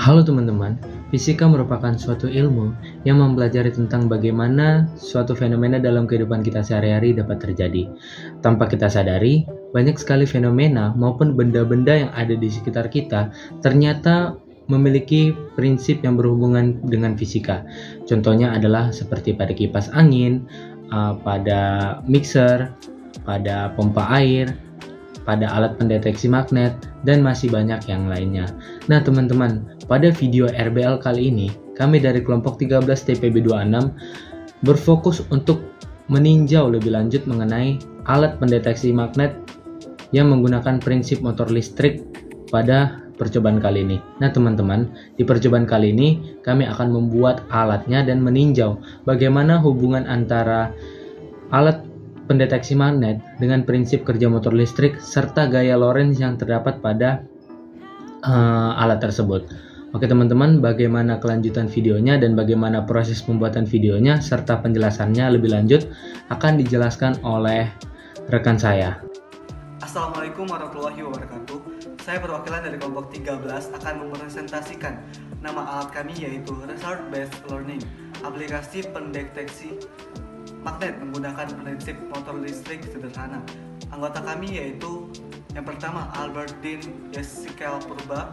Halo teman-teman, fisika merupakan suatu ilmu yang mempelajari tentang bagaimana suatu fenomena dalam kehidupan kita sehari-hari dapat terjadi. Tanpa kita sadari, banyak sekali fenomena maupun benda-benda yang ada di sekitar kita ternyata memiliki prinsip yang berhubungan dengan fisika. Contohnya adalah seperti pada kipas angin, pada mixer, pada pompa air, pada alat pendeteksi magnet, dan masih banyak yang lainnya. Nah teman-teman, pada video RBL kali ini, kami dari kelompok 13 TPB26 berfokus untuk meninjau lebih lanjut mengenai alat pendeteksi magnet yang menggunakan prinsip motor listrik pada percobaan kali ini. Nah teman-teman, di percobaan kali ini kami akan membuat alatnya dan meninjau bagaimana hubungan antara alat pendeteksi magnet dengan prinsip kerja motor listrik serta gaya Lorentz yang terdapat pada alat tersebut. Oke teman-teman, bagaimana kelanjutan videonya dan bagaimana proses pembuatan videonya serta penjelasannya lebih lanjut akan dijelaskan oleh rekan saya. Assalamualaikum warahmatullahi wabarakatuh. Saya perwakilan dari kelompok 13 akan mepresentasikan nama alat kami yaitu Result Based Learning, aplikasi pendeteksi magnet menggunakan prinsip motor listrik sederhana. Anggota kami yaitu yang pertama Albert Dean Yesikel Purba,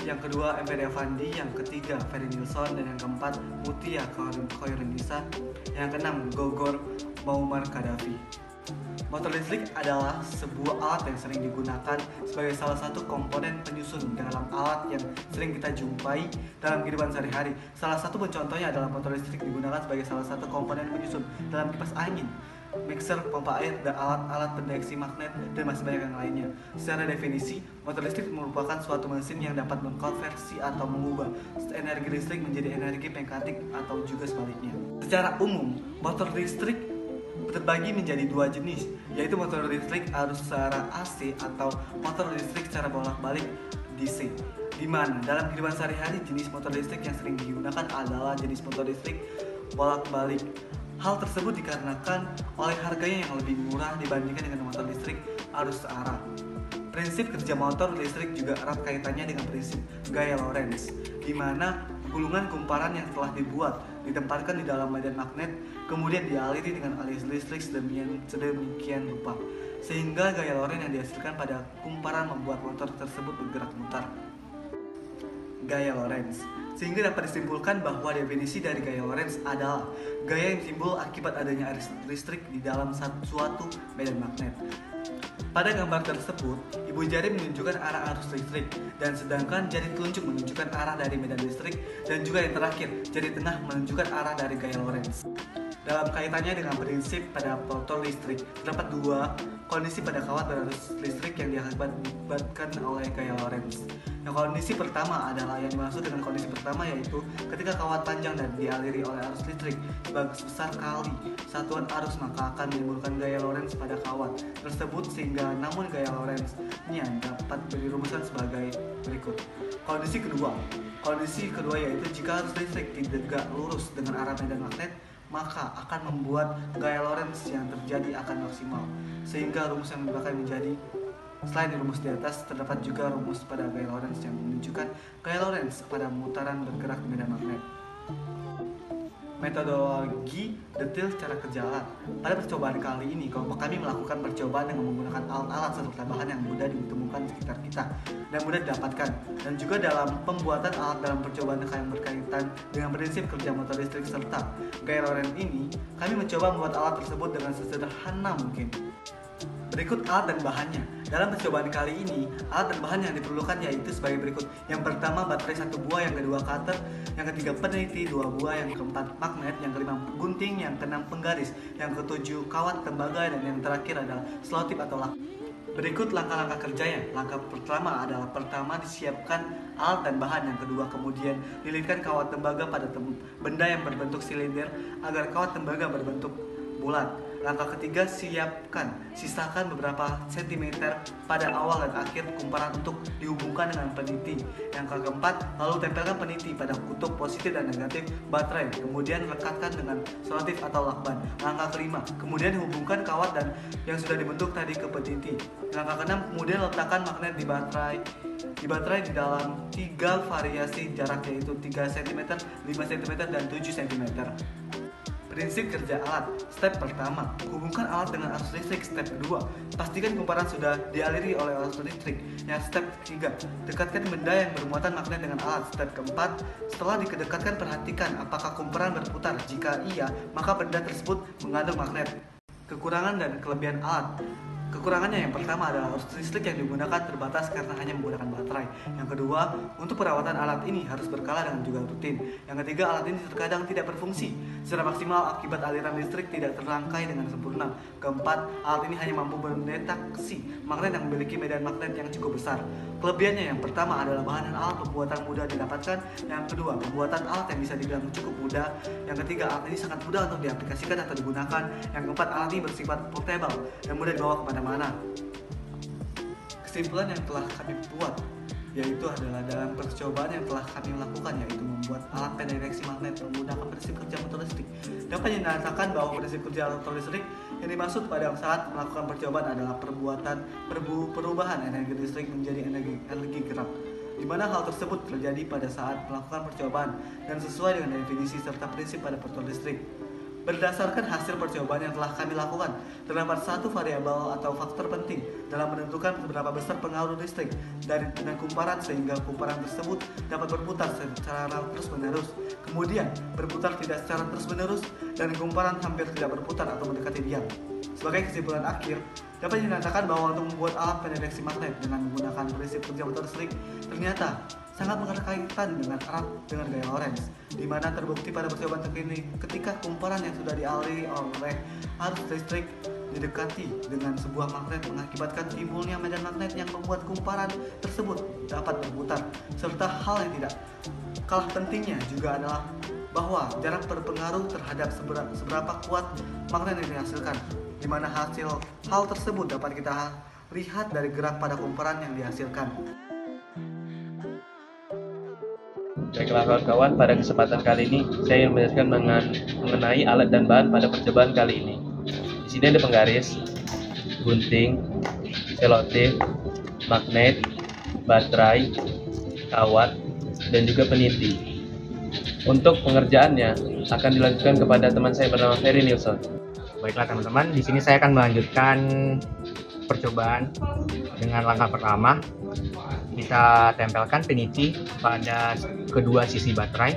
yang kedua MP Devandi, yang ketiga Ferry Nilsson, dan yang keempat Mutia Khoirunisa, yang keenam Gogor Muammar Gaddafi. Motor listrik adalah sebuah alat yang sering digunakan sebagai salah satu komponen penyusun dalam alat yang sering kita jumpai dalam kehidupan sehari-hari. Salah satu contohnya adalah motor listrik digunakan sebagai salah satu komponen penyusun dalam kipas angin, mixer, pompa air, dan alat-alat pendeteksi magnet, dan masih banyak yang lainnya. Secara definisi, motor listrik merupakan suatu mesin yang dapat mengkonversi atau mengubah energi listrik menjadi energi mekanik atau juga sebaliknya. Secara umum, motor listrik terbagi menjadi dua jenis, yaitu motor listrik arus secara AC atau motor listrik secara bolak-balik DC. Di mana dalam kehidupan sehari-hari jenis motor listrik yang sering digunakan adalah jenis motor listrik bolak-balik. Hal tersebut dikarenakan oleh harganya yang lebih murah dibandingkan dengan motor listrik arus searah. Prinsip kerja motor listrik juga erat kaitannya dengan prinsip gaya Lorentz, di mana gulungan kumparan yang telah dibuat ditempatkan di dalam medan magnet, kemudian dialiri dengan aliran listrik sedemikian rupa, sehingga gaya Lorentz yang dihasilkan pada kumparan membuat motor tersebut bergerak mutar. Gaya Lorentz, sehingga dapat disimpulkan bahwa definisi dari gaya Lorentz adalah gaya yang timbul akibat adanya arus listrik di dalam suatu medan magnet. Pada gambar tersebut, ibu jari menunjukkan arah arus listrik, dan sedangkan jari telunjuk menunjukkan arah dari medan listrik, dan juga yang terakhir, jari tengah menunjukkan arah dari gaya Lorentz. Dalam kaitannya dengan prinsip pada motor listrik, terdapat dua kondisi pada kawat berarus listrik yang diakibatkan oleh gaya Lorentz. Yang kondisi pertama adalah yang dimaksud dengan kondisi pertama yaitu ketika kawat panjang dan dialiri oleh arus listrik sebesar kali satuan arus, maka akan menimbulkan gaya Lorentz pada kawat tersebut, sehingga namun gaya Lorentz-nya dapat dirumuskan sebagai berikut. Kondisi kedua yaitu jika arus listrik tidak lurus dengan arah medan magnet, maka akan membuat gaya Lorentz yang terjadi akan maksimal, sehingga rumus yang bakal menjadi selain rumus di atas, terdapat juga rumus pada gaya Lorentz yang menunjukkan gaya Lorentz pada pemutaran bergerak medan magnet. Metodologi detail secara kerja alat. Pada percobaan kali ini, kelompok kami melakukan percobaan dengan menggunakan alat-alat serta bahan yang mudah ditemukan di sekitar kita dan mudah didapatkan. Dan juga dalam pembuatan alat dalam percobaan yang berkaitan dengan prinsip kerja motor listrik serta gaya Lorentz ini, kami mencoba membuat alat tersebut dengan sesederhana mungkin. Berikut alat dan bahannya. Dalam percobaan kali ini, alat dan bahan yang diperlukan yaitu sebagai berikut. Yang pertama baterai 1 buah, yang kedua cutter, yang ketiga peneliti 2 buah, yang keempat magnet, yang kelima gunting, yang keenam penggaris, yang ketujuh kawat tembaga, dan yang terakhir adalah selotip atau lak. Berikut langkah-langkah kerjanya. Langkah pertama adalah disiapkan alat dan bahan. Yang kedua kemudian lilitkan kawat tembaga pada benda yang berbentuk silinder agar kawat tembaga berbentuk bulat. Langkah ketiga, sisakan beberapa sentimeter pada awal dan akhir kumparan untuk dihubungkan dengan peniti. Yang keempat, lalu tempelkan peniti pada kutub positif dan negatif baterai, kemudian lekatkan dengan selotip atau lakban. Langkah kelima, kemudian hubungkan kawat dan yang sudah dibentuk tadi ke peniti. Langkah keenam, kemudian letakkan magnet di baterai di baterai di dalam 3 variasi jarak, yaitu 3 cm, 5 cm, dan 7 cm. Prinsip kerja alat. Step pertama, hubungkan alat dengan arus listrik. Step kedua, pastikan kumparan sudah dialiri oleh arus listrik. Yang step ketiga, dekatkan benda yang bermuatan magnet dengan alat. Step keempat, setelah didekatkan perhatikan apakah kumparan berputar. Jika iya, maka benda tersebut mengandung magnet. Kekurangan dan kelebihan alat. Kekurangannya yang pertama adalah arus listrik yang digunakan terbatas karena hanya menggunakan baterai. Yang kedua, untuk perawatan alat ini harus berkala dan juga rutin. Yang ketiga, alat ini terkadang tidak berfungsi secara maksimal akibat aliran listrik tidak terrangkai dengan sempurna. Keempat, alat ini hanya mampu mendeteksi magnet yang memiliki medan magnet yang cukup besar. Kelebihannya yang pertama adalah bahan dan alat pembuatan mudah didapatkan. Yang kedua, pembuatan alat yang bisa dibilang cukup mudah. Yang ketiga, alat ini sangat mudah untuk diaplikasikan atau digunakan. Yang keempat, alat ini bersifat portable dan mudah dibawa kemana-mana. Kesimpulan yang telah kami buat yaitu adalah dalam percobaan yang telah kami lakukan, yaitu membuat alat pendeteksi magnet menggunakan prinsip kerja motor listrik, dapat dinyatakan bahwa prinsip kerja motor listrik yang dimaksud pada saat melakukan percobaan adalah perubahan energi listrik menjadi energi gerak, di mana hal tersebut terjadi pada saat melakukan percobaan dan sesuai dengan definisi serta prinsip pada motor listrik. Berdasarkan hasil percobaan yang telah kami lakukan, terdapat satu variabel atau faktor penting dalam menentukan seberapa besar pengaruh listrik dari kumparan sehingga kumparan tersebut dapat berputar secara terus-menerus, kemudian berputar tidak secara terus-menerus, dan kumparan hampir tidak berputar atau mendekati diam. Sebagai kesimpulan akhir, dapat dinyatakan bahwa untuk membuat alat pendeteksi magnet dengan menggunakan prinsip kerja motor listrik ternyata sangat berkaitan dengan erat dengan gaya Lorentz, di mana terbukti pada percobaan terkini ketika kumparan yang sudah dialiri oleh arus listrik didekati dengan sebuah magnet mengakibatkan timbulnya medan magnet yang membuat kumparan tersebut dapat berputar. Serta hal yang tidak kalah pentingnya juga adalah bahwa jarak berpengaruh terhadap seberapa kuat magnet yang dihasilkan, di mana hal tersebut dapat kita lihat dari gerak pada kumparan yang dihasilkan. Baiklah kawan-kawan, pada kesempatan kali ini saya ingin menjelaskan mengenai alat dan bahan pada percobaan kali ini. Di sini ada penggaris, gunting, selotip, magnet, baterai, kawat, dan juga peniti. Untuk pengerjaannya akan dilanjutkan kepada teman saya bernama Ferry Nilsson. Baiklah teman-teman, di sini saya akan melanjutkan percobaan dengan langkah pertama. Kita tempelkan peniti pada kedua sisi baterai.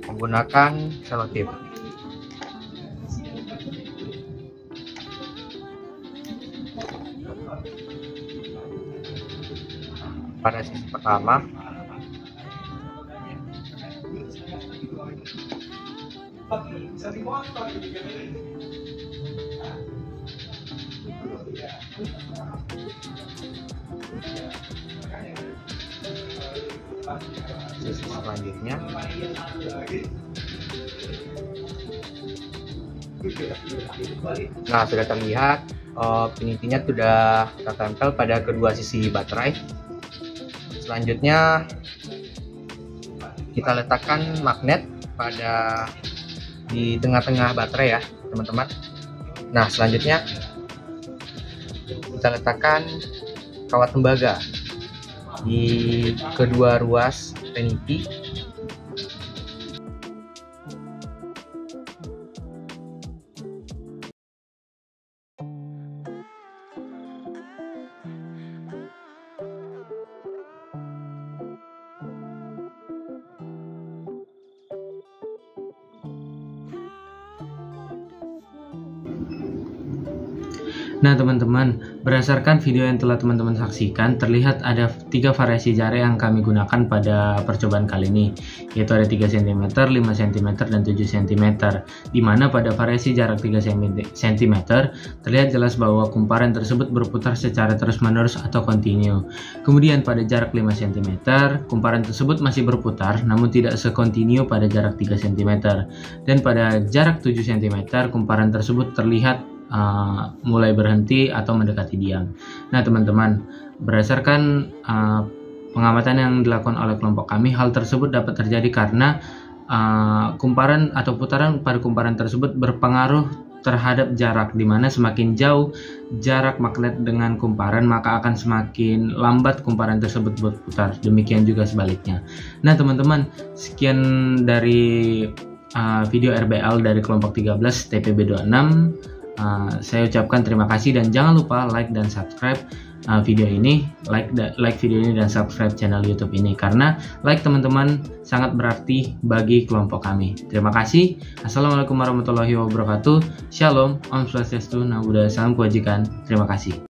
Menggunakan selotip. Pada sisi pertama, sisi selanjutnya nah sudah terlihat penitinya sudah tertempel pada kedua sisi baterai. Selanjutnya kita letakkan magnet pada di tengah-tengah baterai ya teman-teman. Nah selanjutnya kita letakkan kawat tembaga di kedua ruas peniti. Nah teman-teman, berdasarkan video yang telah teman-teman saksikan, terlihat ada 3 variasi jarak yang kami gunakan pada percobaan kali ini, yaitu ada 3 cm, 5 cm, dan 7 cm, dimana pada variasi jarak 3 cm terlihat jelas bahwa kumparan tersebut berputar secara terus-menerus atau kontinu. Kemudian pada jarak 5 cm, kumparan tersebut masih berputar namun tidak sekontinu pada jarak 3 cm, dan pada jarak 7 cm, kumparan tersebut terlihat mulai berhenti atau mendekati diam. Nah teman-teman, berdasarkan pengamatan yang dilakukan oleh kelompok kami, hal tersebut dapat terjadi karena kumparan atau putaran pada kumparan tersebut berpengaruh terhadap jarak, dimana semakin jauh jarak magnet dengan kumparan maka akan semakin lambat kumparan tersebut berputar. Demikian juga sebaliknya. Nah teman-teman, sekian dari video RBL dari kelompok 13 TPB26. Saya ucapkan terima kasih dan jangan lupa like dan subscribe video ini, like video ini dan subscribe channel YouTube ini, karena like teman-teman sangat berarti bagi kelompok kami. Terima kasih. Assalamualaikum warahmatullahi wabarakatuh. Shalom, Om Swastiastu, Namo Buddhaya, salam kebajikan. Terima kasih.